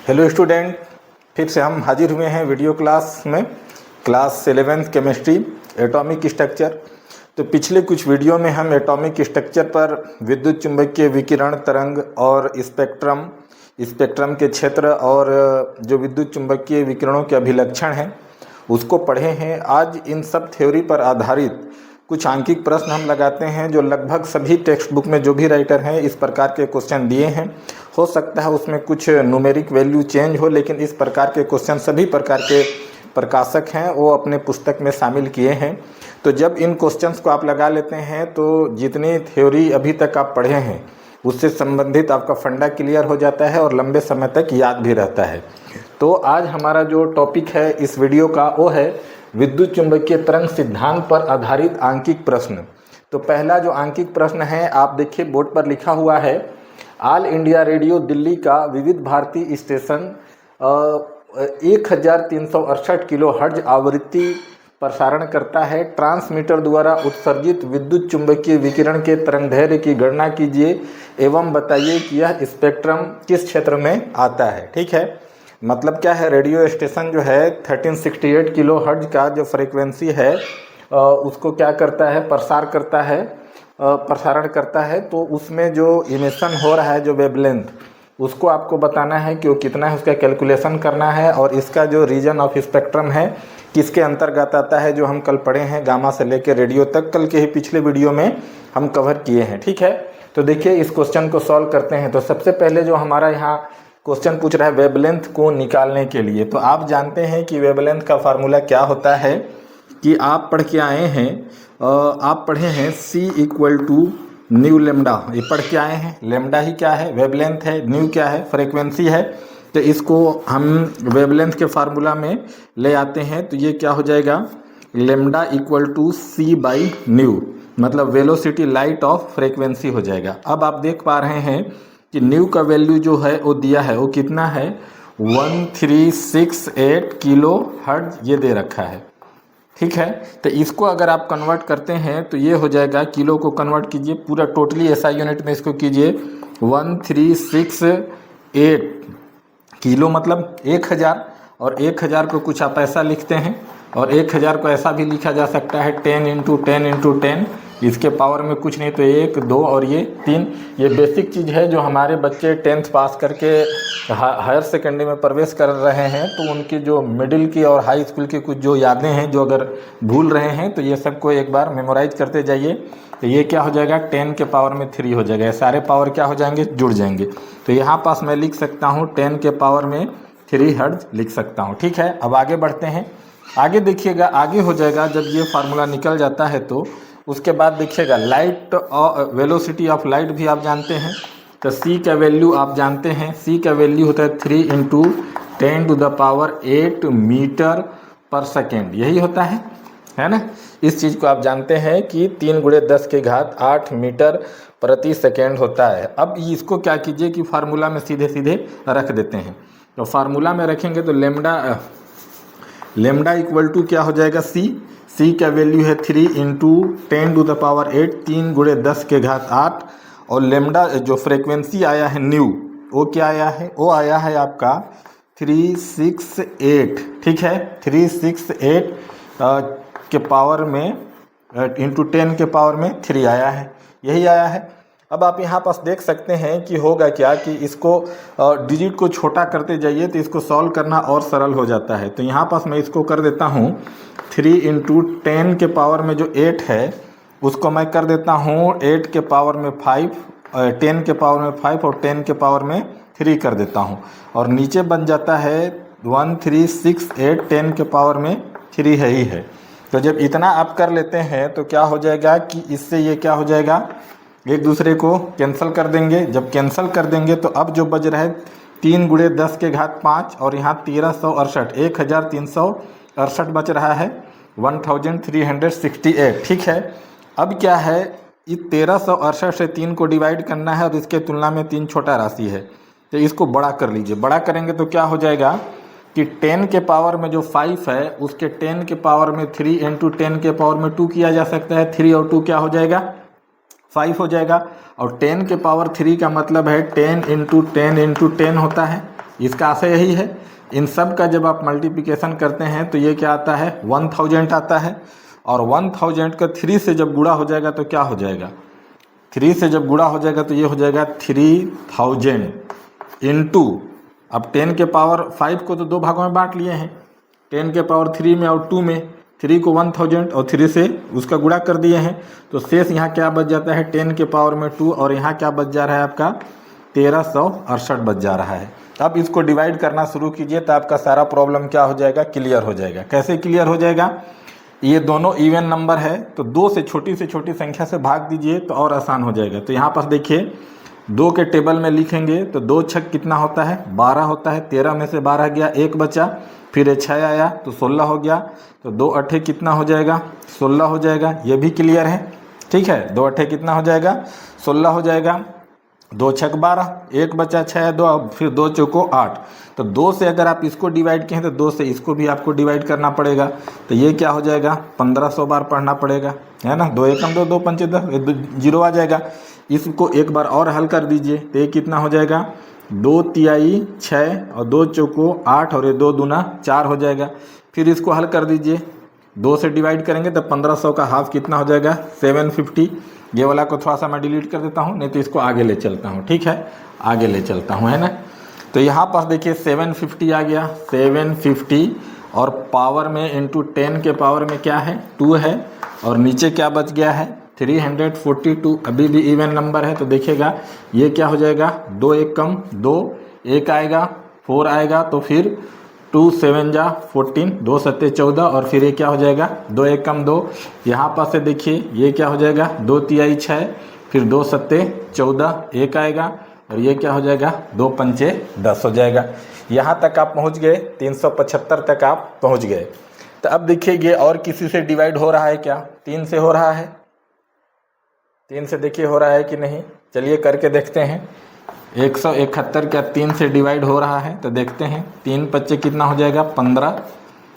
Hello student, फिर से हम हाजिर हुए हैं वीडियो क्लास में। Class 11th chemistry atomic structure. तो पिछले कुछ वीडियो में हम एटॉमिक स्ट्रक्चर पर विद्युत चुंबकीय विकिरण तरंग और स्पेक्ट्रम के क्षेत्र और जो विद्युत चुंबकीय विकिरणों के अभिलक्षण हैं उसको पढ़े हैं। आज इन सब थ्योरी पर आधारित कुछ आंकिक प्रश्न हम लगाते हैं जो लगभग सभी टेक्स्ट बुक में जो भी राइटर हैं इस प्रकार के क्वेश्चन दिए हैं। हो सकता है उसमें कुछ न्यूमेरिक वैल्यू चेंज हो, लेकिन इस प्रकार के क्वेश्चन सभी प्रकार के प्रकाशक हैं वो अपने पुस्तक में शामिल किए हैं। तो जब इन क्वेश्चंस को आप लगा लेते हैं तो जितनी थ्योरी अभी तक आप पढ़े हैं उससे संबंधित आपका फंडा क्लियर हो जाता है और लंबे समय तक याद भी रहता है। तो आज हमारा जो टॉपिक है इस वीडियो का वो है विद्युत चुंबकीय तरंग सिद्धांत पर आधारित आंकिक प्रश्न। तो पहला जो आंकिक प्रश्न है आप देखिए बोर्ड पर लिखा हुआ है, ऑल इंडिया रेडियो दिल्ली का विविध भारती स्टेशन 1368 किलो हर्ट्ज आवृत्ति प्रसारण करता है। ट्रांसमीटर द्वारा उत्सर्जित विद्युत चुंबकीय विकिरण के तरंगदैर्घ्य की गणना कीजिए एवं बताइए कि यह स्पेक्ट्रम किस क्षेत्र में आता है। ठीक है, मतलब क्या है, रेडियो स्टेशन जो है 1368 किलो हर्ट्ज का जो फ्रीक्वेंसी है उसको क्या करता है, प्रसारण करता है। तो उसमें जो इमिशन हो रहा है, जो वेवलेंथ, उसको आपको बताना है कि वो कितना है, उसका कैलकुलेशन करना है। और इसका जो रीजन ऑफ स्पेक्ट्रम है किसके अंतर्गत आता है, जो हम कल पढ़े हैं गामा से लेकर रेडियो तक, कल के ही पिछले वीडियो में हम कवर किए हैं। ठीक है, तो देखिए इस क्वेश्चन को सॉल्व करते हैं। तो सबसे पहले जो हमारा यहाँ क्वेश्चन पूछ रहा है वेवलेंथ को निकालने के लिए, तो आप जानते हैं कि वेवलेंथ का फार्मूला क्या होता है कि आप पढ़ के आए हैं, आप पढ़े हैं C equal to nu lambda. ये पढ़ के आए हैं, लेमडा ही क्या है, वेवलेंथ है, न्यू क्या है, फ्रीक्वेंसी है। तो इसको हम वेवलेंथ के फार्मूला में ले आते हैं तो ये क्या हो जाएगा, lambda equal to C by nu, मतलब वेलोसिटी लाइट ऑफ फ्रीक्वेंसी हो जाएगा। अब आप देख पा रहे हैं कि न्यू का वैल्यू जो है वो दिया है, वो कितना है 1368 किलो हर्ट्ज ये दे रखा है। ठीक है, तो इसको अगर आप कन्वर्ट करते हैं तो ये हो जाएगा, किलो को कन्वर्ट कीजिए पूरा टोटली एसआई यूनिट में इसको कीजिए 1368 किलो मतलब 1000, और 1000 को कुछ आप ऐसा लिखते हैं, और 1000 को ऐसा भी लिखा जा सकता है 10 इंटू 10 इंटू 10, इसके पावर में कुछ नहीं तो 1 2 और ये 3। ये बेसिक चीज़ है जो हमारे बच्चे 10th पास करके हायर सेकेंडरी में प्रवेश कर रहे हैं तो उनकी जो मिडिल की और हाई स्कूल की कुछ जो यादें हैं जो अगर भूल रहे हैं तो ये सबको एक बार मेमोराइज करते जाइए। तो ये क्या हो जाएगा, 10 के पावर में 3 हो जाएगा, सारे पावर क्या हो जाएंगे, जुड़ जाएंगे। तो यहाँ पास मैं लिख सकता हूँ 10 के पावर में 3 हर्ट्ज लिख सकता हूँ। ठीक है, अब आगे बढ़ते हैं। आगे देखिएगा, आगे हो जाएगा जब ये फार्मूला निकल जाता है तो उसके बाद देखिएगा लाइट और वेलोसिटी ऑफ लाइट भी आप जानते हैं। तो C का वैल्यू आप जानते हैं, C का वैल्यू होता है 3 into 10 to the power 8 metre पर सेकेंड, यही होता है ना। इस चीज़ को आप जानते हैं कि 3 गुणे 10 के घात 8 मीटर प्रति सेकेंड होता है। अब इसको क्या कीजिए कि फार्मूला में सीधे सीधे रख देते हैं। तो फार्मूला में रखेंगे तो लेमडा इक्वल टू क्या हो जाएगा, C का वैल्यू है 3 इंटू 10 टू द पावर 8, 3 गुणे 10 के घात 8, और लेमडा जो फ्रीक्वेंसी आया है न्यू, वो क्या आया है, वो आया है आपका 368। ठीक है, 368 के पावर में इंटू 10 के पावर में 3 आया है, यही आया है। अब आप यहाँ पास देख सकते हैं कि होगा क्या कि इसको डिजिट को छोटा करते जाइए तो इसको सॉल्व करना और सरल हो जाता है। तो यहाँ पास मैं इसको कर देता हूँ 3 इंटू 10 के पावर में जो 8 है उसको मैं कर देता हूँ 8 के पावर में 5, 10 के पावर में 5 और 10 के पावर में 3 कर देता हूँ, और नीचे बन जाता है 1368 10 के पावर में 3 है ही है। तो जब इतना आप कर लेते हैं तो क्या हो जाएगा कि इससे ये क्या हो जाएगा, एक दूसरे को कैंसिल कर देंगे। जब कैंसिल कर देंगे तो अब जो बच रहा है 3 गुणे 10 के घात 5 और यहाँ 1368, 1368 बच रहा है 1368। ठीक है, अब क्या है, इस 1368 से 3 को डिवाइड करना है और इसके तुलना में 3 छोटा राशि है तो इसको बड़ा कर लीजिए। बड़ा करेंगे तो क्या हो जाएगा कि 10 के पावर में जो 5 है उसके 10 के पावर में 3 इंटू 10 के पावर में 2 किया जा सकता है। 3 और 2 क्या हो जाएगा, 5 हो जाएगा। और 10 के पावर 3 का मतलब है 10 इंटू 10 इंटू 10 होता है। इसका आशय यही है। इन सब का जब आप मल्टीप्लिकेशन करते हैं तो ये क्या आता है 1000 आता है, और 1000 का 3 से जब गुणा हो जाएगा तो क्या हो जाएगा, 3 से जब गुणा हो जाएगा तो ये हो जाएगा 3000 इंटू, अब 10 के पावर 5 को तो 2 भागों में बांट लिए हैं, 10 के पावर 3 में और 2 में, 3 को 1000 और 3 से उसका गुणा कर दिए हैं, तो शेष यहाँ क्या बच जाता है 10 के पावर में 2, और यहाँ क्या बच जा रहा है आपका 1368 बच जा रहा है। अब इसको डिवाइड करना शुरू कीजिए तो आपका सारा प्रॉब्लम क्या हो जाएगा, क्लियर हो जाएगा। कैसे क्लियर हो जाएगा, ये दोनों इवन नंबर है तो 2 से छोटी संख्या से भाग दीजिए तो और आसान हो जाएगा। तो यहाँ पर देखिए 2 के टेबल में लिखेंगे तो 2 छक कितना होता है 12 होता है, 13 में से 12 गया, 1 बचा, फिर 6 आया तो 16 हो गया, तो 2 अट्ठे कितना हो जाएगा 16 हो जाएगा। ये भी क्लियर है, ठीक है, 2 अट्ठे कितना हो जाएगा 16 हो जाएगा, 2 छक 12, 1 बचा 6 2, फिर 2 चौको 8, तो 2 से अगर आप इसको डिवाइड किए तो 2 से इसको भी आपको डिवाइड करना पड़ेगा, तो ये क्या हो जाएगा 1500 बार पढ़ना पड़ेगा, है ना। 2 एकम 2, 2 पंचे 10, 0 आ जाएगा। इसको एक बार और हल कर दीजिए तो ये कितना हो जाएगा 2 तिहाई 6 और 2 चौको 8 और ये 2 दूना 4 हो जाएगा। फिर इसको हल कर दीजिए, 2 से डिवाइड करेंगे तो 1500 का हाफ कितना हो जाएगा 750। ये वाला को थोड़ा सा मैं डिलीट कर देता हूँ, नहीं तो इसको आगे ले चलता हूँ, ठीक है, आगे ले चलता हूँ, है ना। तो यहाँ पर देखिए 750 आ गया, 750 और पावर में इंटू 10 के पावर में क्या है 2 है, और नीचे क्या बच गया है 342, अभी भी इवन नंबर है तो देखिएगा ये क्या हो जाएगा 2 एक कम 2, 1 आएगा 4 आएगा, तो फिर 2 7 जा 14, 2 सत्ते 14, और फिर ये क्या हो जाएगा 2 एक कम 2, यहाँ पर से देखिए ये क्या हो जाएगा 2 तिहाई 6, फिर 2 सत्ते 14, 1 आएगा, और ये क्या हो जाएगा 2 पंचे 10 हो जाएगा। यहाँ तक आप पहुँच गए, 375 तक आप पहुँच गए। तो अब देखिए ये और किसी से डिवाइड हो रहा है क्या, 3 से हो रहा है, 3 से देखिए हो रहा है कि नहीं, चलिए करके देखते हैं। 171 क्या 3 से डिवाइड हो रहा है, तो देखते हैं 3 पच्चे कितना हो जाएगा 15,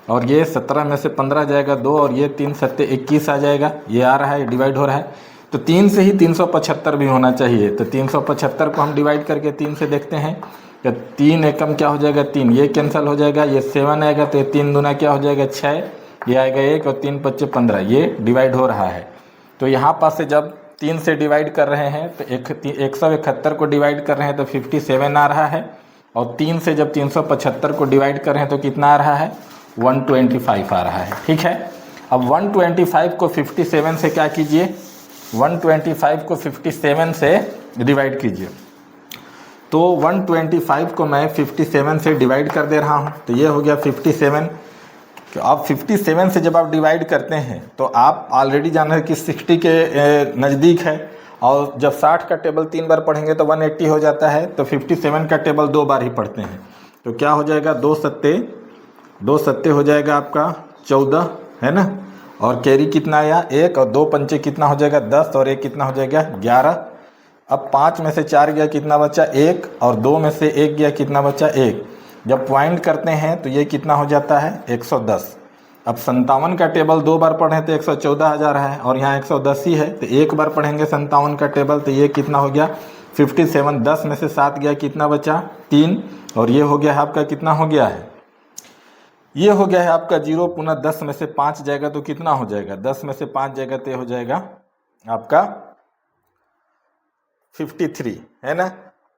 और ये 17 में से 15 जाएगा 2, और ये 3 सत्ते 21 आ जाएगा, ये आ रहा है डिवाइड हो रहा है। तो 3 से ही 375 भी होना चाहिए, तो 375 को हम डिवाइड करके 3 से देखते हैं, तो 3 एकम क्या हो जाएगा 3, ये कैंसिल हो जाएगा, ये 7 आएगा, तो ये 3 दूना क्या हो जाएगा 6, ये आएगा 1, और 3 पच्चे 15, ये डिवाइड हो रहा है। तो यहाँ पास से जब 3 से डिवाइड कर रहे हैं तो 171 को डिवाइड कर रहे हैं तो 57 आ रहा है, और 3 से जब 375 को डिवाइड कर रहे हैं तो कितना आ रहा है 125 आ रहा है, ठीक है। अब 125 को 57 से क्या कीजिए, 125 को 57 से डिवाइड कीजिए, तो 125 को मैं 57 से डिवाइड कर दे रहा हूँ, तो ये हो गया 57। तो आप 57 से जब आप डिवाइड करते हैं तो आप ऑलरेडी जाना है कि 60 के नज़दीक है, और जब 60 का टेबल 3 बार पढ़ेंगे तो 180 हो जाता है, तो 57 का टेबल 2 बार ही पढ़ते हैं, तो क्या हो जाएगा 2 सत्ते हो जाएगा आपका 14, है ना, और कैरी कितना आया 1, और 2 पंचे कितना हो जाएगा 10, और 1 कितना हो जाएगा 11। अब 5 में से 4 गया कितना बचा 1, और 2 में से 1 गया कितना बचा 1। जब पॉइंट करते हैं तो ये कितना हो जाता है 110। अब 57 का टेबल 2 बार पढ़ें तो 114 आ जा रहा है, और यहाँ 110 ही है, तो 1 बार पढ़ेंगे 57 का टेबल तो ये कितना हो गया 57। 10 में से 7 गया कितना बचा 3, और ये हो गया है आपका कितना हो गया है, ये हो गया है आपका 0, पुनः 10 में से 5 जाएगा तो कितना हो जाएगा 10 में से 5 जाएगा तो ये हो जाएगा आपका 53, है ना।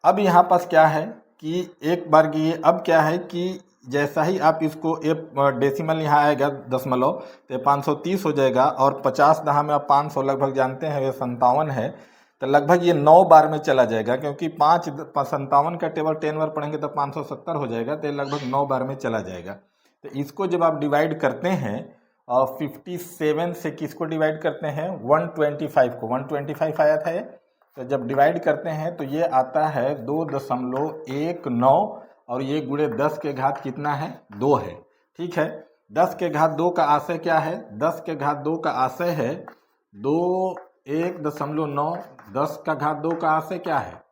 अब यहाँ पास क्या है कि एक बार की अब क्या है कि जैसा ही आप इसको एक डेसिमल यहाँ आएगा दशमलव तो 530 हो जाएगा, और 50 दहा में आप 500 लगभग जानते हैं ये 57 है, तो लगभग ये 9 बार में चला जाएगा, क्योंकि 57 का टेबल 10 बार पढ़ेंगे तो 570 हो जाएगा, तो लगभग 9 बार में चला जाएगा। तो इसको जब आप डिवाइड करते हैं और 57 से किसको डिवाइड करते हैं 125 को, 125 आया था ये, तो जब डिवाइड करते हैं तो ये आता है 2.19, और ये गुणे 10 के घात कितना है 2 है, ठीक है। 10 के घात 2 का आशय क्या है, 10 के घात 2 का आशय है 1.9, 10 का घात 2 का आशय क्या है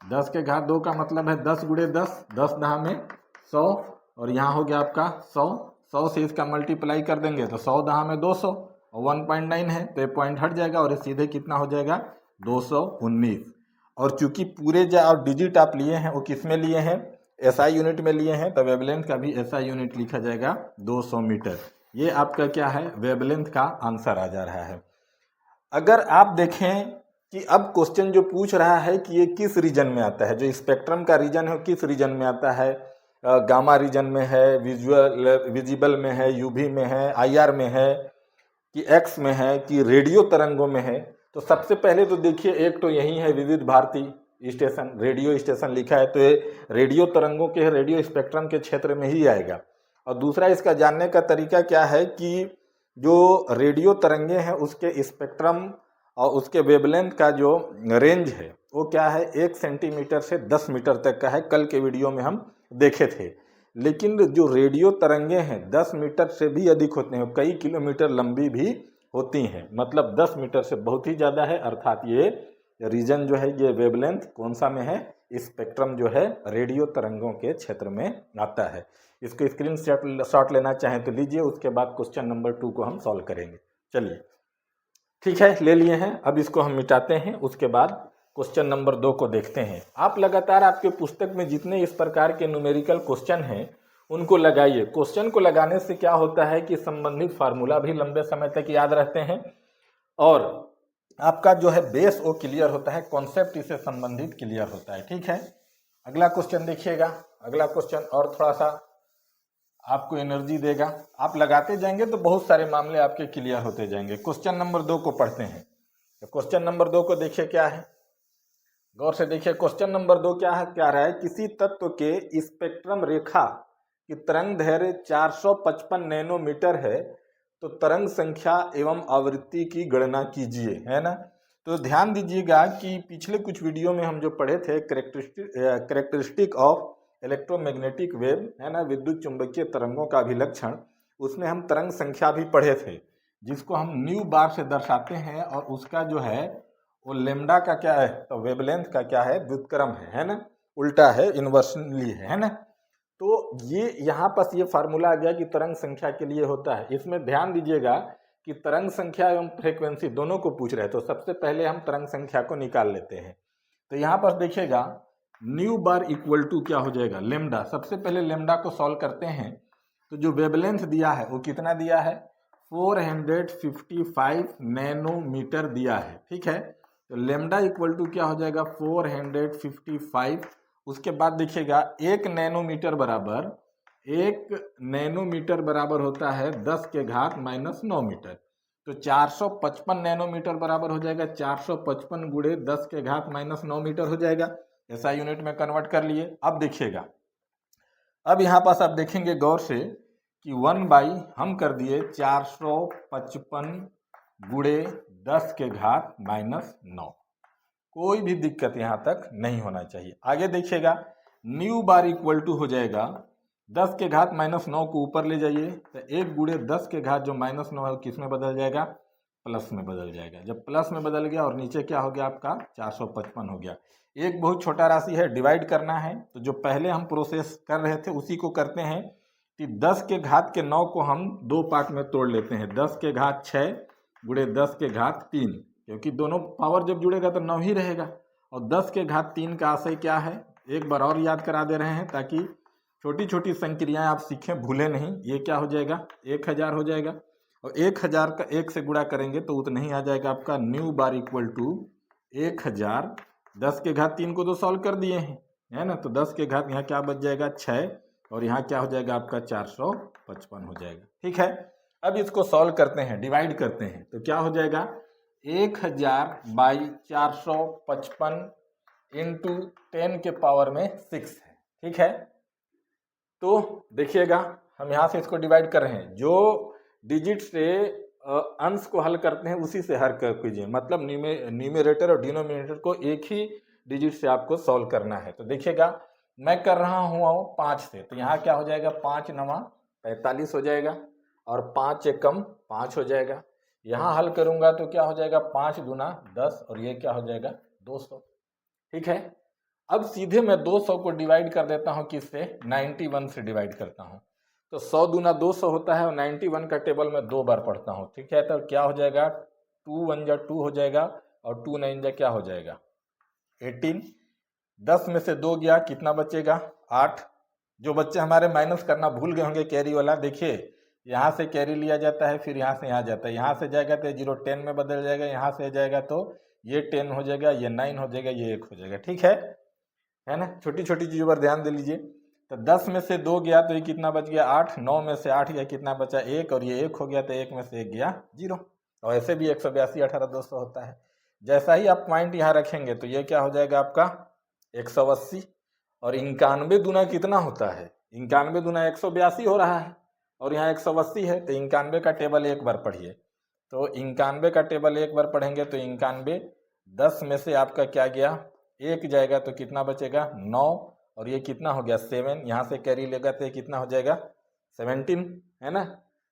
10 के घात 2 का मतलब है 10 गुणे 10, 10 दहा में 100, और यहाँ हो गया आपका 100 से इसका मल्टीप्लाई कर देंगे तो 100 दहा में 200, और 1.9 है तो ये पॉइंट हट जाएगा, और ये सीधे कितना हो जाएगा 219। और चूंकि पूरे जो आप डिजिट आप लिए हैं वो किस में लिए हैं एसआई यूनिट में लिए हैं तो वेवलेंथ का भी एसआई यूनिट लिखा जाएगा 200 मीटर। ये आपका क्या है, वेवलेंथ का आंसर आ जा रहा है। अगर आप देखें कि अब क्वेश्चन जो पूछ रहा है कि ये किस रीजन में आता है, जो स्पेक्ट्रम का रीजन है वो किस रीजन में आता है, गामा रीजन में है, विजिबल में है, यूवी में है, आईआर में है, कि एक्स में है, कि रेडियो तरंगों में है। तो सबसे पहले तो देखिए, एक तो यही है विविध भारती स्टेशन, रेडियो स्टेशन लिखा है, तो ये रेडियो तरंगों के, रेडियो स्पेक्ट्रम के क्षेत्र में ही आएगा। और दूसरा इसका जानने का तरीका क्या है कि जो रेडियो तरंगे हैं उसके स्पेक्ट्रम और उसके वेवलेंथ का जो रेंज है वो क्या है, 1 सेंटीमीटर से 10 मीटर तक का है। कल के वीडियो में हम देखे थे। लेकिन जो रेडियो तरंगे हैं 10 मीटर से भी अधिक होते हैं, कई किलोमीटर लंबी भी होती हैं। मतलब 10 मीटर से बहुत ही ज़्यादा है, अर्थात ये रीजन जो है, ये वेवलेंथ कौन सा में है, स्पेक्ट्रम जो है रेडियो तरंगों के क्षेत्र में आता है। इसको स्क्रीन शॉट लेना चाहें तो लीजिए, उसके बाद क्वेश्चन नंबर 2 को हम सॉल्व करेंगे। चलिए ठीक है, ले लिए हैं। अब इसको हम मिटाते हैं, उसके बाद क्वेश्चन नंबर 2 को देखते हैं। आप लगातार आपके पुस्तक में जितने इस प्रकार के न्यूमेरिकल क्वेश्चन हैं उनको लगाइए। क्वेश्चन को लगाने से क्या होता है कि संबंधित फार्मूला भी लंबे समय तक याद रहते हैं और आपका जो है बेस वो क्लियर होता है, कॉन्सेप्ट इससे संबंधित क्लियर होता है। ठीक है, अगला क्वेश्चन देखिएगा। अगला क्वेश्चन और थोड़ा सा आपको एनर्जी देगा। आप लगाते जाएंगे तो बहुत सारे मामले आपके क्लियर होते जाएंगे। क्वेश्चन नंबर 2 को पढ़ते हैं। तो क्वेश्चन नंबर 2 को देखिए क्या है, गौर से देखिए। क्वेश्चन नंबर 2 क्या है, क्या रहा है, किसी तत्व के स्पेक्ट्रम रेखा की तरंग दैर्घ्य 455 नैनोमीटर है तो तरंग संख्या एवं आवृत्ति की गणना कीजिए, है ना। तो ध्यान दीजिएगा कि पिछले कुछ वीडियो में हम जो पढ़े थे कैरेक्टरिस्टिक ऑफ इलेक्ट्रोमैग्नेटिक वेव, है ना, विद्युत चुंबकीय तरंगों का अभिलक्षण, उसमें हम तरंग संख्या भी पढ़े थे जिसको हम न्यू बार से दर्शाते हैं और उसका जो है वो लेमडा का क्या है, तो वेवलेंथ का क्या है, व्युत्क्रम है ना, उल्टा है, इन्वर्सली है ना। तो ये यहाँ पर ये फार्मूला आ गया कि तरंग संख्या के लिए होता है। इसमें ध्यान दीजिएगा कि तरंग संख्या एवं फ्रीक्वेंसी दोनों को पूछ रहे हैं, तो सबसे पहले हम तरंग संख्या को निकाल लेते हैं। तो यहाँ पर देखिएगा न्यू बार इक्वल टू क्या हो जाएगा, लेमडा। सबसे पहले लेमडा को सॉल्व करते हैं। तो जो वेवलेंथ दिया है वो कितना दिया है, 455 नैनोमीटर दिया है। ठीक है, तो लेमडा इक्वल टू क्या हो जाएगा, 455। उसके बाद देखिएगा 1 नैनोमीटर बराबर होता है 10 के घात -9 मीटर। तो 455 नैनोमीटर बराबर हो जाएगा 455 गुणे 10 के घात -9 मीटर हो जाएगा। ऐसा यूनिट में कन्वर्ट कर लिए। अब देखिएगा, अब यहाँ पास आप देखेंगे गौर से कि 1 हम कर दिए 455 गुणे 10 के घात -9। कोई भी दिक्कत यहाँ तक नहीं होना चाहिए। आगे देखिएगा न्यू बार इक्वल टू हो जाएगा 10 के घात -9 को ऊपर ले जाइए तो 1 गुणे 10 के घात जो -9 है किस में बदल जाएगा, प्लस में बदल जाएगा। जब प्लस में बदल गया और नीचे क्या हो गया आपका 455 हो गया। एक बहुत छोटा राशि है, डिवाइड करना है। तो जो पहले हम प्रोसेस कर रहे थे उसी को करते हैं कि 10 के घात के 9 को हम 2 पार्ट में तोड़ लेते हैं। 10 के घात 6 गुणे 10 के घात 3, क्योंकि दोनों पावर जब जुड़ेगा तो 9 ही रहेगा। और 10 के घात 3 का आशय क्या है, एक बार और याद करा दे रहे हैं ताकि छोटी छोटी संक्रियाएं आप सीखें, भूलें नहीं। ये क्या हो जाएगा, 1000 हो जाएगा। और 1000 का 1 से गुणा करेंगे तो उतना ही आ जाएगा आपका न्यू बार इक्वल टू 1000। 10 के घात 3 को तो सॉल्व कर दिए हैं, है ना। तो 10 के घात यहाँ क्या बच जाएगा 6 और यहाँ क्या हो जाएगा आपका 455 हो जाएगा। ठीक है, अब इसको सॉल्व करते हैं, डिवाइड करते हैं। तो क्या हो जाएगा 1000 बाई 455 इंटू 10 के पावर में 6 है। ठीक है, तो देखिएगा हम यहाँ से इसको डिवाइड कर रहे हैं। जो डिजिट से अंश को हल करते हैं उसी से हल कर कीजिए। मतलब न्यूमेरेटर और डिनोमिनेटर को एक ही डिजिट से आपको सॉल्व करना है। तो देखिएगा मैं कर रहा हूँ 5 से, तो यहाँ क्या हो जाएगा 5 9 45 हो जाएगा और 5 एकम 5 हो जाएगा। यहाँ हल करूँगा तो क्या हो जाएगा 5 दूना 10 और ये क्या हो जाएगा 200। ठीक है, अब सीधे मैं 200 को डिवाइड कर देता हूँ किससे, 91 से डिवाइड करता हूँ। तो 100 दूना 200 होता है और 91 का टेबल में 2 बार पढ़ता हूँ। ठीक है, तो क्या हो जाएगा 2 1 जा 2 हो जाएगा और 2 9 जा क्या हो जाएगा 18। 10 में से 2 गया, कितना बचेगा 8। जो बच्चे हमारे माइनस करना भूल गए होंगे कैरी वाला, देखिए यहाँ से कैरी लिया जाता है, फिर यहाँ से यहाँ जाता है, यहाँ से जाएगा तो 0 10 में बदल जाएगा, यहाँ से जाएगा तो ये 10 हो जाएगा, ये 9 हो जाएगा, ये 1 हो जाएगा। ठीक है ना। छोटी छोटी चीज़ों पर ध्यान दे लीजिए। तो 10 में से 2 गया तो ये कितना बच गया 8, 9 में से 8 गया कितना बचा 1, और ये 1 हो गया तो 1 में से 1 गया 0। और ऐसे भी 182 18 200 होता है। जैसा ही आप पॉइंट यहाँ रखेंगे तो ये क्या हो जाएगा आपका 180, और 91 दूना कितना होता है, 91 दूना 182 हो रहा है, और यहाँ 180 है, तो 91 का टेबल एक बार पढ़िए। तो 91 का टेबल एक बार पढ़ेंगे तो 91 10 में से आपका क्या गया 1 जाएगा तो कितना बचेगा 9, और ये कितना हो गया 7, यहाँ से कैरी लेगा तो ये कितना हो जाएगा 17, है ना।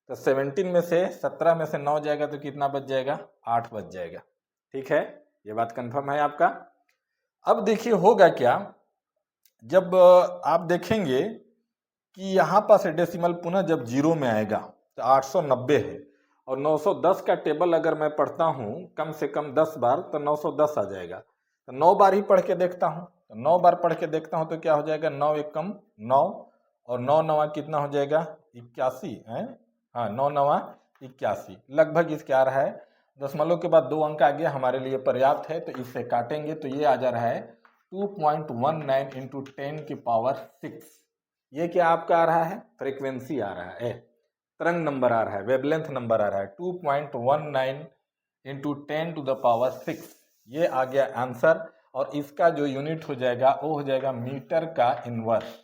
तो 17 में से 17 में से 9 जाएगा तो कितना बच जाएगा 8 बच जाएगा। ठीक है, ये बात कंफर्म है आपका। अब देखिए होगा क्या, जब आप देखेंगे कि यहाँ पास डेसिमल पुनः जब 0 में आएगा तो 890 है, और 910 का टेबल अगर मैं पढ़ता हूँ कम से कम 10 बार तो 910 आ जाएगा। तो 9 बार ही पढ़ के देखता हूँ, तो 9 बार पढ़ के देखता हूँ तो क्या हो जाएगा 9 एकम 9, और 9 नवा कितना हो जाएगा 81 है, हाँ 9 नवा 81 लगभग इसके आ रहा है। दशमलव के बाद 2 अंक आ गया, हमारे लिए पर्याप्त है। तो इससे काटेंगे तो ये आ जा रहा है 2.19 इंटू 10 की पावर 6। ये क्या आपका आ रहा है फ्रीक्वेंसी आ रहा है, तरंग नंबर आ रहा है, वेवलेंथ नंबर आ रहा है 2.19 इंटू 10 टू द पावर 6। ये आ गया आंसर, और इसका जो यूनिट हो जाएगा वो हो जाएगा मीटर का इनवर्स,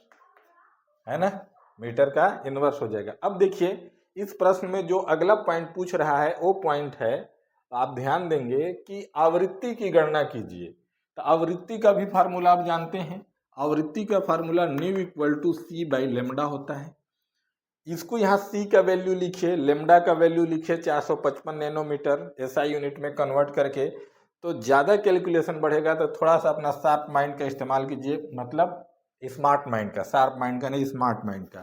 है ना, मीटर का इनवर्स हो जाएगा। अब देखिए इस प्रश्न में जो अगला पॉइंट पूछ रहा है वो पॉइंट है, आप ध्यान देंगे कि आवृत्ति की गणना कीजिए। तो आवृत्ति का भी फार्मूला आप जानते हैं, आवृत्ति का formula nu equal to c by lambda होता है। इसको यहाँ सी का वैल्यू लिखिए, लेमडा का वैल्यू लिखिए 455 नैनोमीटर एसआई यूनिट में कन्वर्ट करके। तो ज़्यादा कैलकुलेशन बढ़ेगा तो थोड़ा सा अपना शार्प माइंड का इस्तेमाल कीजिए, मतलब स्मार्ट माइंड का, शार्प माइंड का नहीं स्मार्ट माइंड का।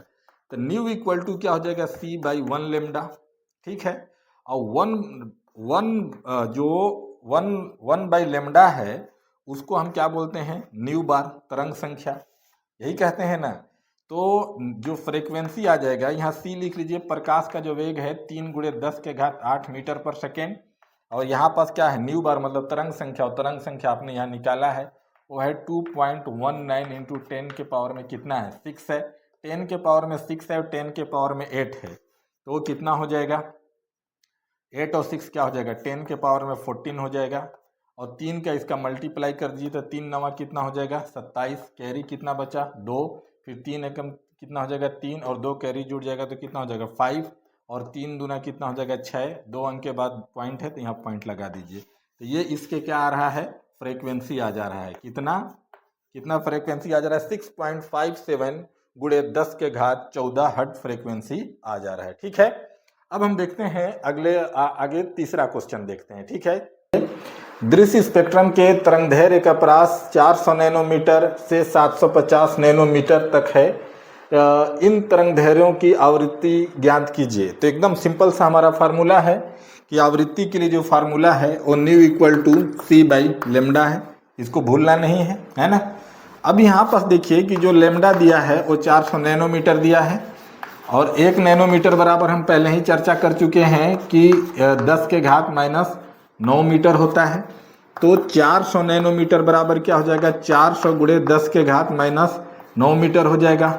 तो न्यू इक्वल टू क्या हो जाएगा सी बाई 1 लेमडा। ठीक है, और वन बाई लेमडा है उसको हम क्या बोलते हैं न्यू बार, तरंग संख्या, यही कहते हैं ना। तो जो फ्रीक्वेंसी आ जाएगा यहाँ सी लिख लीजिए, प्रकाश का जो वेग है 3 × 10⁸ मीटर पर सेकेंड, और यहाँ पास क्या है न्यू बार मतलब तरंग संख्या, और तरंग संख्या आपने यहाँ निकाला है वो है 2.19 इंटू 10 के पावर में कितना है 6 है, 10 के पावर में 6 है और 10 के पावर में 8 है, तो वो कितना हो जाएगा 8 और 6 क्या हो जाएगा 10 के पावर में 14 हो जाएगा, और 3 का इसका मल्टीप्लाई कर दीजिए तो 3 नवा कितना हो जाएगा 27, कैरी कितना बचा 2, फिर 3 एकम कितना हो जाएगा 3, और 2 कैरी जुड़ जाएगा तो कितना हो जाएगा 5, और 3 दूना कितना हो जाएगा 6, 2 अंक के बाद पॉइंट है तो यहाँ पॉइंट लगा दीजिए। तो ये इसके क्या आ रहा है फ्रीक्वेंसी आ जा रहा है, कितना फ्रीक्वेंसी आ जा रहा है 6.57 × 10⁻14 हर्ट्ज फ्रीक्वेंसी आ जा रहा है। ठीक है, अब हम देखते हैं आगे तीसरा क्वेश्चन देखते हैं। ठीक है, दृश्य स्पेक्ट्रम के तरंगदैर्घ्य का प्रास 400 नैनोमीटर से 750 नैनोमीटर तक है, इन तरंगदैर्घ्यों की आवृत्ति ज्ञात कीजिए। तो एकदम सिंपल सा हमारा फार्मूला है कि आवृत्ति के लिए जो फार्मूला है वो nu equal to c by lambda है, इसको भूलना नहीं है ना। अब यहाँ पर देखिए कि जो लेमडा दिया है वो 400 नैनोमीटर दिया है, और 1 नैनोमीटर बराबर हम पहले ही चर्चा कर चुके हैं कि 10⁻⁹ मीटर होता है। तो 400 नैनोमीटर बराबर क्या हो जाएगा 400 × 10⁻⁹ मीटर हो जाएगा।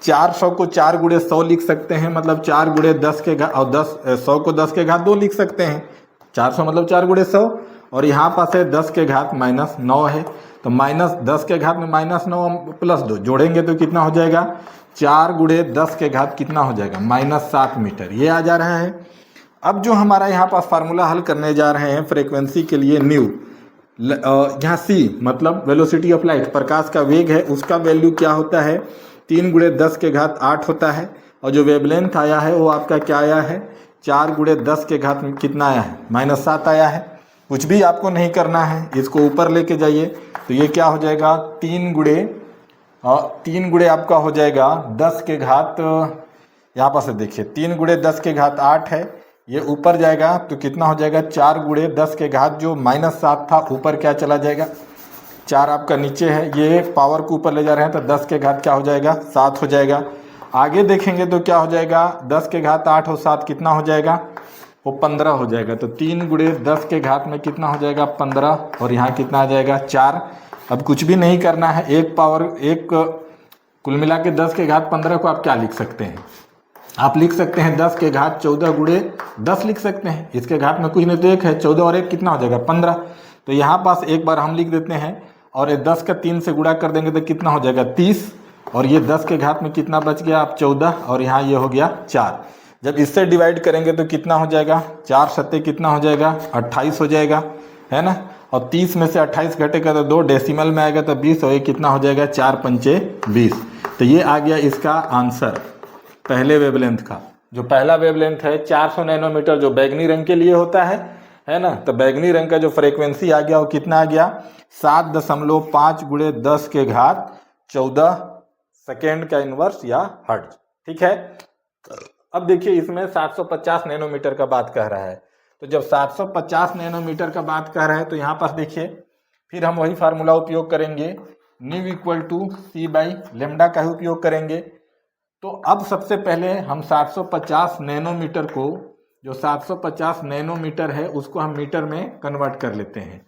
400 को 4 × 100 लिख सकते हैं, मतलब 4 × 10 और 100 को 10⁻² लिख सकते हैं। 400 मतलब 4 × 100, और यहाँ पास है 10⁻⁹ है, तो -10 में -9 + 2 जोड़ेंगे तो कितना हो जाएगा 4 × 10 कितना हो जाएगा -7 मीटर, ये आ जा रहा है। अब जो हमारा यहाँ पास फार्मूला हल करने जा रहे हैं फ्रीक्वेंसी के लिए न्यू, यहाँ सी मतलब वेलोसिटी ऑफ लाइट, प्रकाश का वेग है, उसका वैल्यू क्या होता है 3 × 10⁸ होता है, और जो वेवलेंथ आया है वो आपका क्या आया है 4 × 10 कितना आया है -7 आया है। कुछ भी आपको नहीं करना है, इसको ऊपर लेके जाइए तो ये क्या हो जाएगा 3 × आपका हो जाएगा 10⁻, यहाँ पर से देखिए 3 × 10⁸ है, ये ऊपर जाएगा तो कितना हो जाएगा 4 × 10 जो -7 था ऊपर क्या चला जाएगा 4 आपका नीचे है, ये पावर को ऊपर ले जा रहे हैं तो 10 के घात क्या हो जाएगा 7 हो जाएगा। आगे देखेंगे तो क्या हो जाएगा 10 के घात 8 और 7 कितना हो जाएगा वो 15 हो जाएगा। तो 3 गुणे 10 के घात में कितना हो जाएगा 15 और यहाँ कितना आ जाएगा 4। अब कुछ भी नहीं करना है, एक कुल मिला के 10 के घात 15 को आप क्या लिख सकते हैं, आप लिख सकते हैं 10 के घात 14 गुणे 10 लिख सकते हैं। इसके घात में कुछ नहीं तो 1 है, 14 और 1 कितना हो जाएगा 15। तो यहाँ पास एक बार हम लिख देते हैं और ये 10 का 3 से गुणा कर देंगे तो कितना हो जाएगा 30 और ये 10 के घात में कितना बच गया आप 14 और यहाँ ये हो गया 4। जब इससे डिवाइड करेंगे तो कितना हो जाएगा 4 सत्ते कितना हो जाएगा 28 हो जाएगा, है ना। और 30 में से 28 घटेगा तो 2 डेसिमल में आएगा तो 20 और ये कितना हो जाएगा 4 पंचे 20। तो ये आ गया इसका आंसर पहले वेवलेंथ का। जो पहला वेवलेंथ है 400 नैनोमीटर जो बैगनी रंग के लिए होता है ना। तो बैगनी रंग का जो फ्रीक्वेंसी आ गया वो कितना आ गया 7.5 गुणे 10 के घात 14 सेकेंड का इनवर्स या हर्ट्ज, ठीक है। अब देखिए इसमें 750 नैनोमीटर का बात कह रहा है, तो जब 750 नैनोमीटर का बात कर रहा है तो यहाँ पास देखिए फिर हम वही फार्मूला उपयोग करेंगे, nu equal to c by lambda का ही उपयोग करेंगे। तो अब सबसे पहले हम 750 नैनोमीटर को, जो 750 नैनोमीटर है उसको हम मीटर में कन्वर्ट कर लेते हैं।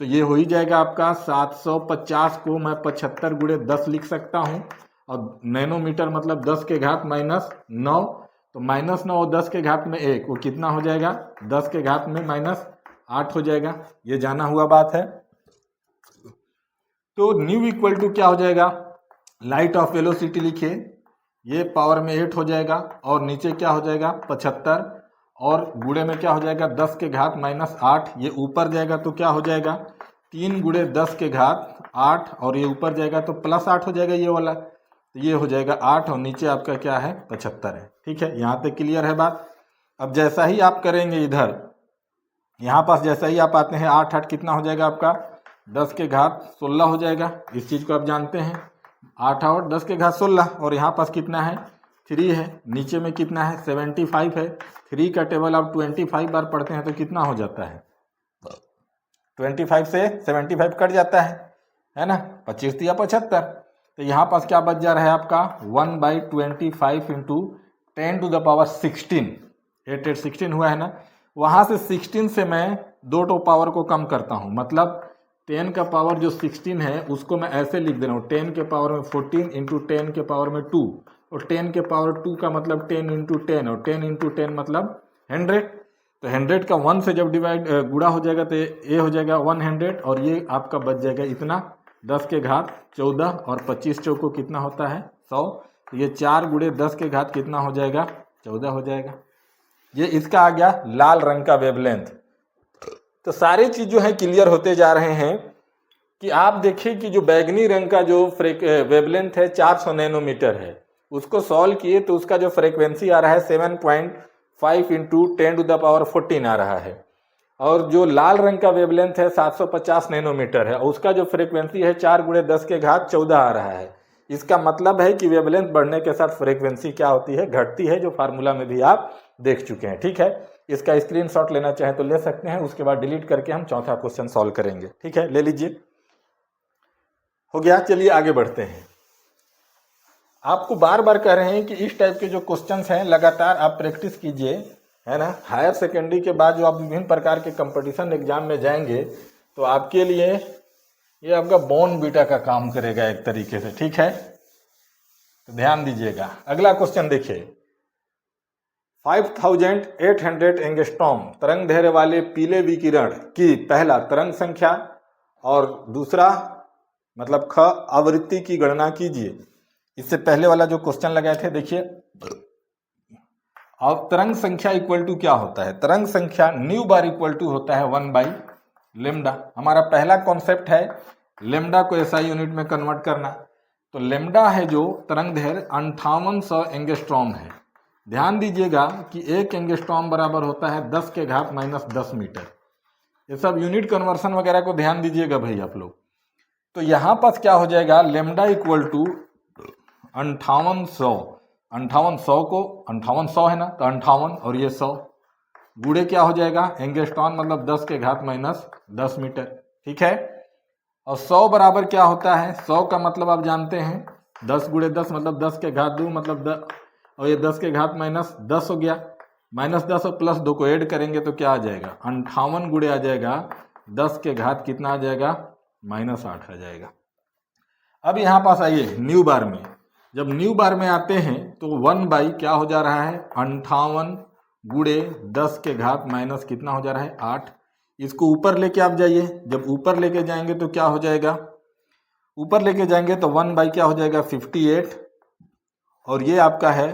तो ये हो ही जाएगा आपका 750 को मैं 75 गुणे 10 लिख सकता हूँ और नैनोमीटर मतलब 10 के घात -9, तो -9 और 10 के घात में 1 वो कितना हो जाएगा 10 के घात में -8 हो जाएगा। ये जाना हुआ बात है। तो न्यू इक्वल टू क्या हो जाएगा, लाइट ऑफ वेलोसिटी लिखिए, ये पावर में 8 हो जाएगा और नीचे क्या हो जाएगा 75 और गुणे में क्या हो जाएगा 10 के घात -8, ये ऊपर जाएगा तो क्या हो जाएगा 3 गुणे 10 के घात 8 और ये ऊपर जाएगा तो +8 हो जाएगा ये वाला, तो ये हो जाएगा 8 और नीचे आपका क्या है 75 है, ठीक है। यहाँ तक क्लियर है बात। अब जैसा ही आप करेंगे इधर यहाँ पास जैसा ही आप आते हैं 8 कितना हो जाएगा आपका 10 के घात 16 हो जाएगा। इस चीज़ को आप जानते हैं 8 और 10 के घात 16 और यहाँ पास कितना है 3 है, नीचे में कितना है 75 है। 3 का टेबल आप 25 बार पढ़ते हैं तो कितना हो जाता है 25 से 75 कट जाता है ना, 25 या 75। तो यहाँ पास क्या बच जा रहा है आपका 1/25 इंटू 10⁻16, 8 हुआ है ना। वहाँ से 16 से मैं 2 पावर को कम करता हूँ, मतलब 10 का पावर जो 16 है उसको मैं ऐसे लिख दे रहा हूँ 10 के पावर में 14 इंटू 10 के पावर में 2 और 10 के पावर 2 का मतलब 10 इंटू 10 और 10 इंटू 10 मतलब 100। तो 100 का 1 से जब डिवाइड गुणा हो जाएगा तो ये हो जाएगा 100 और ये आपका बच जाएगा इतना 10 के घात 14 और 25 चौको कितना होता है 100। तो ये 4 गुणे 10 के घात कितना हो जाएगा 14 हो जाएगा। ये इसका आ गया लाल रंग का वेवलेंथ। तो सारे चीज जो है क्लियर होते जा रहे हैं कि आप देखिए कि जो बैगनी रंग का जो वेवलेंथ है 400 नैनोमीटर है, उसको सॉल्व किए तो उसका जो फ्रीक्वेंसी आ रहा है 7.5 इंटू 10⁻14 आ रहा है और जो लाल रंग का वेवलेंथ है 750 नैनोमीटर है और उसका जो फ्रीक्वेंसी है 4 गुणे 10 के घात 14 आ रहा है। इसका मतलब है कि वेवलेंथ बढ़ने के साथ फ्रीक्वेंसी क्या होती है घटती है, जो फार्मूला में भी आप देख चुके हैं, ठीक है। इसका स्क्रीनशॉट लेना चाहें तो ले सकते हैं, उसके बाद डिलीट करके हम चौथा क्वेश्चन सॉल्व करेंगे, ठीक है। ले लीजिए, हो गया। चलिए आगे बढ़ते हैं। आपको बार बार कह रहे हैं कि इस टाइप के जो क्वेश्चंस हैं लगातार आप प्रैक्टिस कीजिए, है ना। हायर सेकेंडरी के बाद जो आप विभिन्न प्रकार के कंपटीशन एग्जाम में जाएंगे तो आपके लिए ये आपका बोन बीटा का काम करेगा एक तरीके से, ठीक है। तो ध्यान दीजिएगा। अगला क्वेश्चन देखिए, 5800 एंगस्ट्रॉम तरंग धैर्य वाले पीले विकिरण की पहला तरंग संख्या और दूसरा मतलब ख आवृत्ति की गणना कीजिए। इससे पहले वाला जो क्वेश्चन लगाए थे देखिए, अब तरंग संख्या इक्वल टू क्या होता है, तरंग संख्या न्यू बार इक्वल टू होता है 1/λ। हमारा पहला कॉन्सेप्ट है लेमडा को एसआई यूनिट में कन्वर्ट करना। तो लेमडा है जो तरंग दैर्घ्य 5800 एंगस्ट्रॉम है। ध्यान दीजिएगा कि 1 एंगस्ट्रॉम बराबर होता है 10 के घात -10 मीटर। ये सब यूनिट कन्वर्सन वगैरह को ध्यान दीजिएगा भाई आप लोग। तो यहाँ पास क्या हो जाएगा लेमडा इक्वल टू 5800, 5800 को 5800 है ना, तो 58 और ये 100 गुणे क्या हो जाएगा एंगस्ट्रॉम मतलब 10 के घात -10 मीटर, ठीक है। और 100 बराबर क्या होता है, 100 का मतलब आप जानते हैं 10 गुणे 10 मतलब 10 के घात 2 मतलब और ये 10 के घात माइनस 10 हो गया, -10 और +2 को ऐड करेंगे तो क्या आ जाएगा 58 गुणे आ जाएगा 10 के घात कितना आ जाएगा -8 आ जाएगा। अब यहाँ पास आइए न्यू बार में, जब न्यू बार में आते हैं तो 1 क्या हो जा रहा है 58 गुणे 10 के घात माइनस कितना हो जा रहा है 8। इसको ऊपर लेके आप जाइए, जब ऊपर लेके जाएंगे तो क्या हो जाएगा, ऊपर लेके जाएंगे तो 1 क्या हो जाएगा 58 और ये आपका है,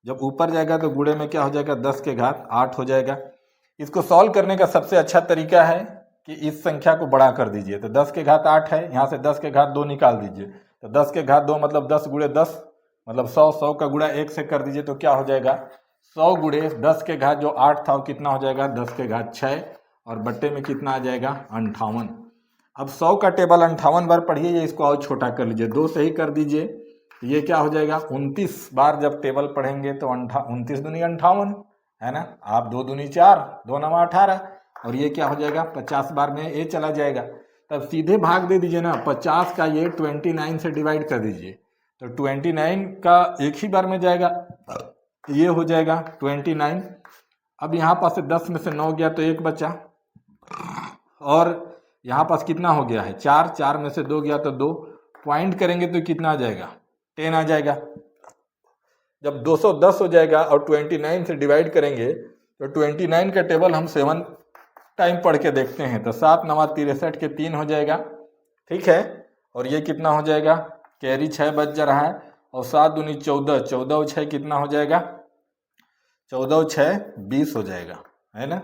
जब ऊपर जाएगा तो गुणे में क्या हो जाएगा 10 के घात 8 हो जाएगा। इसको सॉल्व करने का सबसे अच्छा तरीका है कि इस संख्या को बड़ा कर दीजिए, तो 10 के घात 8 है, यहाँ से 10 के घात 2 निकाल दीजिए, तो 10 के घात 2 मतलब 10 गुणे 10 मतलब 100, 100 का गुणा 1 से कर दीजिए तो क्या हो जाएगा 100 गुणे 10 के घात जो 8 था वो कितना हो जाएगा 10 के घात 6 और बट्टे में कितना आ जाएगा 58। अब 100 का टेबल 58 बार पढ़िए, ये इसको और छोटा कर लीजिए, 2 से ही कर दीजिए, तो ये क्या हो जाएगा 29 बार जब टेबल पढ़ेंगे तो 29 दूनी 58 है ना, आप 2 दूनी 4, 2 9 18 और ये क्या हो जाएगा 50 बार में ये चला जाएगा, तब सीधे भाग दे दीजिए ना, 50 का ये 29 से डिवाइड कर दीजिए, तो 29 का एक ही बार में जाएगा, ये हो जाएगा 29। अब यहाँ पास से 10 में से 9 गया तो 1 बचा और यहाँ पास कितना हो गया है 4, 4 में से 2 गया तो 2, पॉइंट करेंगे तो कितना आ जाएगा 10 आ जाएगा। जब 210 हो जाएगा और 29 से डिवाइड करेंगे तो 29 का टेबल हम 7 टाइम पढ़ के देखते हैं, तो 7 9 63 के 3 हो जाएगा, ठीक है, और ये कितना हो जाएगा कैरी 6 बच जा रहा है और 7 दूनी 14, 14 और 6 कितना हो जाएगा 14 और 6 20 हो जाएगा, है ना,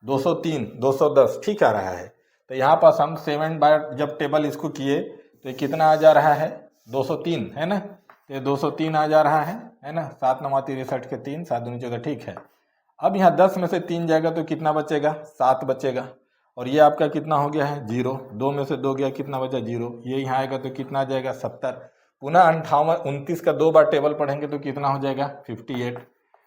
203 210 ठीक आ रहा है। तो यहाँ पास हम 7 बार जब टेबल इसको किए तो ये कितना आ जा रहा है 203 है ना, तो ये 203 आ जा रहा है ना, 7 9 63 के 3, 7 दूनी 14 ठीक है। अब यहाँ 10 में से 3 जाएगा तो कितना बचेगा 7 बचेगा और ये आपका कितना हो गया है 0, 2 में से 2 गया कितना बचा 0, ये यहाँ आएगा तो कितना आ जाएगा 70, पुनः 29 का 2 बार टेबल पढ़ेंगे तो कितना हो जाएगा 58,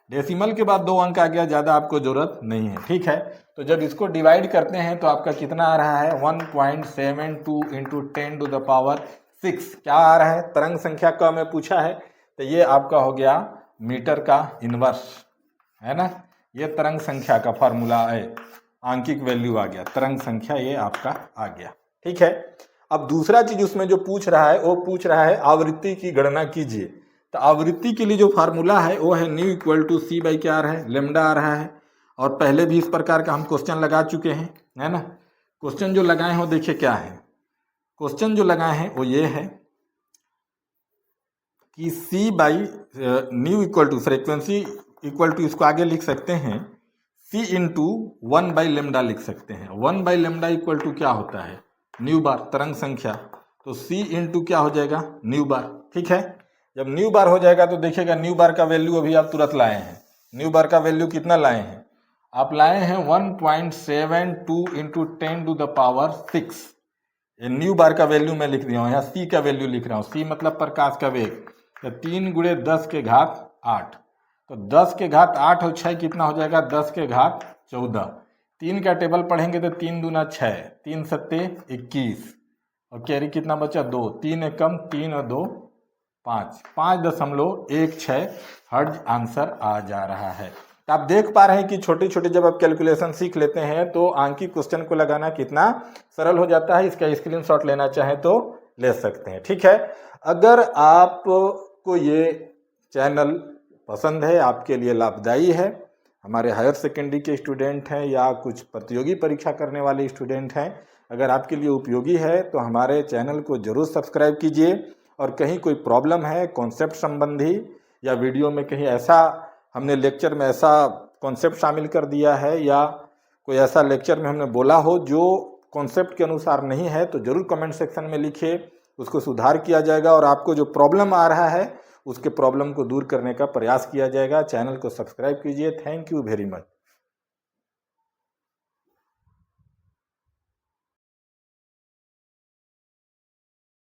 डेसिमल के बाद 2 अंक आ गया, ज़्यादा आपको जरूरत नहीं है, ठीक है। तो जब इसको डिवाइड करते हैं तो आपका कितना आ रहा है 1.72 इंटू 10 टू द पावर 6 क्या आ रहा है, तरंग संख्या का में पूछा है, तो ये आपका हो गया मीटर का इनवर्स है ना, ये तरंग संख्या का फार्मूला है, आंकिक वैल्यू आ गया, तरंग संख्या ये आपका आ गया, ठीक है। अब दूसरा चीज उसमें जो पूछ रहा है वो पूछ रहा है आवृत्ति की गणना कीजिए, तो आवृत्ति के लिए जो फार्मूला है वो है nu equal to c by क्या आ रहा है लेमडा आ रहा है, और पहले भी इस प्रकार का हम क्वेश्चन लगा चुके हैं है ना। क्वेश्चन जो लगाए हैं वो देखिए क्या है, क्वेश्चन जो लगाए हैं वो ये है कि c by nu equal to frequency equal to, इसको आगे लिख सकते हैं सी इंटू 1 बाई लेमडा लिख सकते हैं, 1 बाई लेमडा इक्वल टू क्या होता है न्यू बार तरंग संख्या, तो सी इंटू क्या हो जाएगा न्यू बार, ठीक है। जब न्यू बार हो जाएगा तो देखिएगा न्यू बार का वैल्यू अभी आप तुरंत लाए हैं, न्यू बार का वैल्यू कितना लाए हैं आप लाए हैं 1.72 इंटू 10 टू द पावर 6, ये न्यू बार का वैल्यू मैं लिख दिया हूँ, यहाँ सी का वैल्यू लिख रहा हूँ, सी मतलब प्रकाश का वेग, तो 3 गुणे 10 के घात 8, तो 10 के घात 8 और 6 कितना हो जाएगा 10 के घात 14, 3 का टेबल पढ़ेंगे तो 3 दूना 6, 3 सत्ते 21 और कैरी कितना बचा 2, 3 एक कम 3 और 2 5, 5.16 हर्ट्ज आंसर आ जा रहा है। तो आप देख पा रहे हैं कि छोटे छोटे जब आप कैलकुलेशन सीख लेते हैं तो आंकिक क्वेश्चन को लगाना कितना सरल हो जाता है, इसका स्क्रीनशॉट लेना चाहें तो ले सकते हैं, ठीक है। अगर आपको ये चैनल पसंद है, आपके लिए लाभदायी है, हमारे हायर सेकेंडरी के स्टूडेंट हैं या कुछ प्रतियोगी परीक्षा करने वाले स्टूडेंट हैं, अगर आपके लिए उपयोगी है तो हमारे चैनल को जरूर सब्सक्राइब कीजिए, और कहीं कोई प्रॉब्लम है कॉन्सेप्ट संबंधी या वीडियो में कहीं ऐसा हमने लेक्चर में ऐसा कॉन्सेप्ट शामिल कर दिया है या कोई ऐसा लेक्चर में हमने बोला हो जो कॉन्सेप्ट के अनुसार नहीं है, तो ज़रूर कमेंट सेक्शन में लिखिए, उसको सुधार किया जाएगा और आपको जो प्रॉब्लम आ रहा है उसके प्रॉब्लम को दूर करने का प्रयास किया जाएगा। चैनल को सब्सक्राइब कीजिए। Thank you very much.